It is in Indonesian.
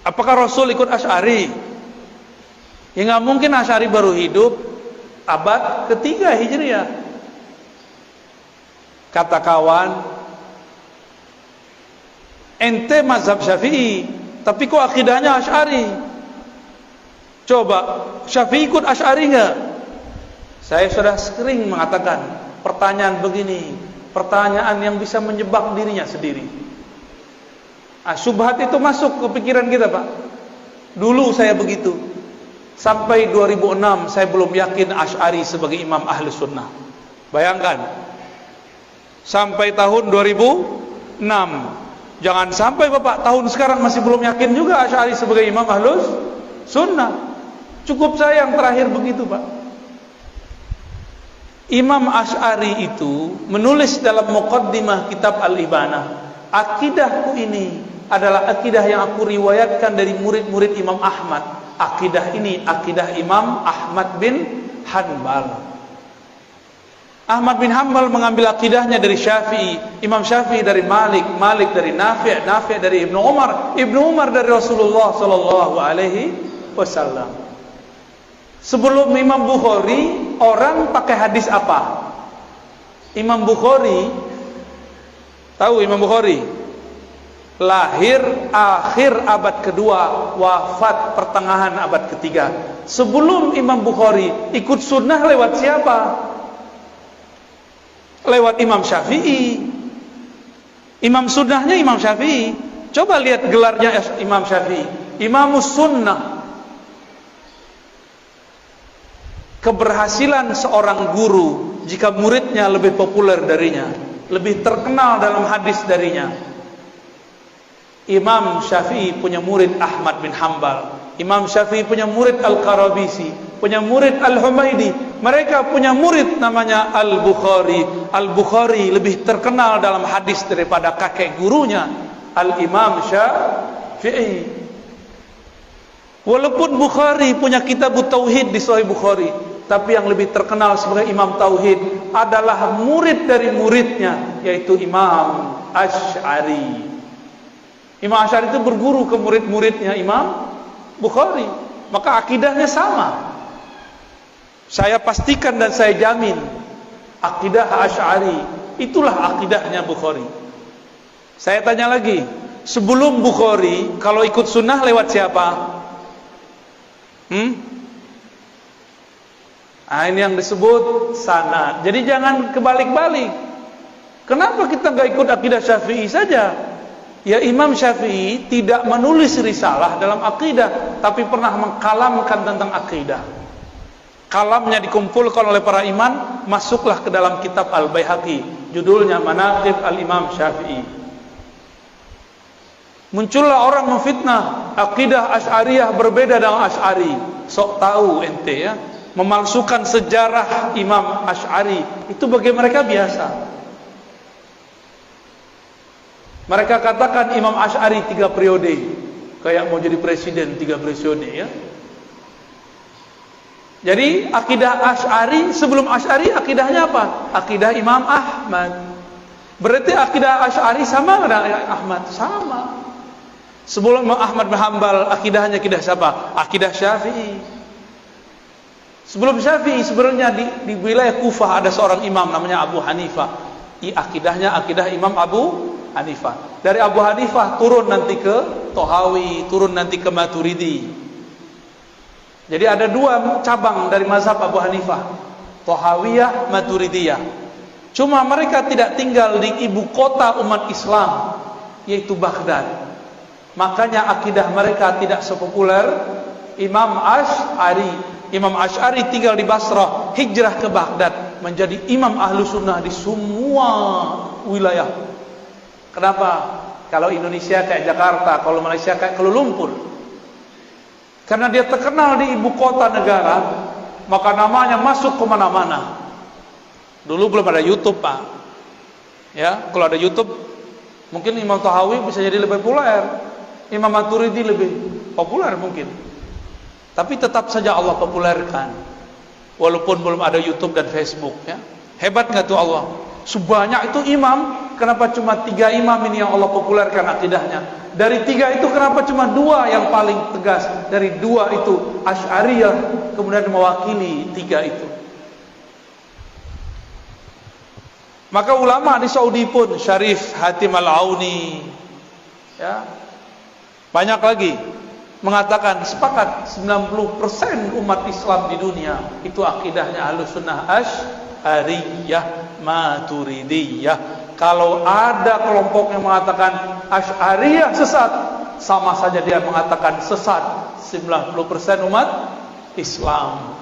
Apakah Rasul ikut Asy'ari? Ya nggak mungkin, Asy'ari baru hidup abad ketiga Hijriah. Kata kawan, ente mazhab Syafi'i, tapi kok akidahnya Asy'ari? Coba, Syafi'i ikut Asy'ari nggak? Saya sudah sering mengatakan pertanyaan begini, pertanyaan yang bisa menyebab dirinya sendiri. Syubhat itu masuk ke pikiran kita, Pak. Dulu saya begitu. Sampai 2006 saya belum yakin Asy'ari sebagai imam ahli sunnah. Bayangkan, sampai tahun 2006. Jangan sampai Bapak tahun sekarang masih belum yakin juga Asy'ari sebagai imam ahlus sunnah. Cukup saya yang terakhir begitu, Pak. Imam Asy'ari itu menulis dalam muqaddimah kitab Al-Ibanah, akidahku ini adalah akidah yang aku riwayatkan dari murid-murid Imam Ahmad. Akidah ini akidah Imam Ahmad bin Hanbal. Ahmad bin Hanbal mengambil akidahnya dari Syafi'i, Imam Syafi'i dari Malik, Malik dari Nafi', Nafi' dari Ibnu Umar, Ibnu Umar dari Rasulullah sallallahu alaihi wasallam. Sebelum Imam Bukhari, orang pakai hadis apa? Imam Bukhari, tahu Imam Bukhari? Lahir akhir abad kedua, wafat pertengahan abad ketiga. Sebelum Imam Bukhari, ikut sunnah lewat siapa? Lewat Imam Syafi'i. Imam sunnahnya Imam Syafi'i. Coba lihat gelarnya Imam Syafi'i, Imamus Sunnah. Keberhasilan seorang guru jika muridnya lebih populer darinya, lebih terkenal dalam hadis darinya. Imam Syafi'i punya murid Ahmad bin Hanbal, Imam Syafi'i punya murid Al-Qarabisi, punya murid Al-Humaidi, mereka punya murid namanya Al-Bukhari. Al-Bukhari lebih terkenal dalam hadis daripada kakek gurunya Al-Imam Syafi'i. Walaupun Bukhari punya kitab Tauhid di Sahih Bukhari, tapi yang lebih terkenal sebagai Imam Tauhid adalah murid dari muridnya, yaitu Imam Asy'ari. Imam Asy'ari itu berguru ke murid-muridnya Imam Bukhari, maka akidahnya sama. Saya pastikan dan saya jamin akidah Asy'ari itulah akidahnya Bukhari. Saya tanya lagi, sebelum Bukhari kalau ikut sunnah lewat siapa? Nah, ini yang disebut sanad. Jadi jangan kebalik-balik. Kenapa kita nggak ikut akidah Syafi'i saja? Ya, Imam Syafi'i tidak menulis risalah dalam akidah, tapi pernah mengkalamkan tentang akidah. Kalamnya dikumpulkan oleh para imam, masuklah ke dalam kitab Al-Baihaqi, judulnya Manaqib Al-Imam Syafi'i. Muncullah orang memfitnah akidah Asy'ariyah berbeda dengan Asy'ari. Sok tahu ente ya, memalsukan sejarah Imam Asy'ari itu bagi mereka biasa. Mereka katakan Imam Asy'ari 3 periode, kayak mau jadi presiden 3 periode ya. Jadi akidah Asy'ari, sebelum Asy'ari akidahnya apa? Akidah Imam Ahmad. Berarti akidah Asy'ari sama dengan Ahmad? Sama. Sebelum Imam Ahmad bin Hanbal, akidahnya akidah siapa? Akidah Syafi'i. Sebelum Syafi'i sebenarnya di wilayah Kufah ada seorang imam namanya Abu Hanifah. Akidahnya akidah Imam Abu Hanifah. Dari Abu Hanifah turun nanti ke Tohawi, turun nanti ke Maturidi. Jadi ada 2 cabang dari mazhab Abu Hanifah, Tohawiyah, Maturidiyah. Cuma mereka tidak tinggal di ibu kota umat Islam, yaitu Baghdad. Makanya akidah mereka tidak sepopuler Imam Asy'ari. Imam Asy'ari tinggal di Basrah, hijrah ke Baghdad, menjadi imam ahlu sunnah di semua wilayah. Kenapa? Kalau Indonesia kayak Jakarta, kalau Malaysia kayak Kuala Lumpur. Karena dia terkenal di ibu kota negara, maka namanya masuk ke mana-mana. Dulu belum ada YouTube, Pak. Ya, kalau ada YouTube, mungkin Imam Tahawi bisa jadi lebih populer, Imam Maturidi lebih populer mungkin. Tapi tetap saja Allah populerkan, walaupun belum ada YouTube dan Facebook. Ya, hebat nggak tuh Allah? Sebanyak itu imam, kenapa cuma 3 imam ini yang Allah populerkan akidahnya? Dari 3 itu kenapa cuma 2 yang paling tegas? Dari 2 itu Asy'ariyah kemudian mewakili 3 itu. Maka ulama di Saudi pun, Syarif Hatim Al-Auni, ya, banyak lagi mengatakan sepakat 90% umat Islam di dunia itu akidahnya Ahlussunnah Asy'ariyah Maturidiyah. Kalau ada kelompok yang mengatakan Asy'ariyah sesat, sama saja dia mengatakan sesat 90% umat Islam.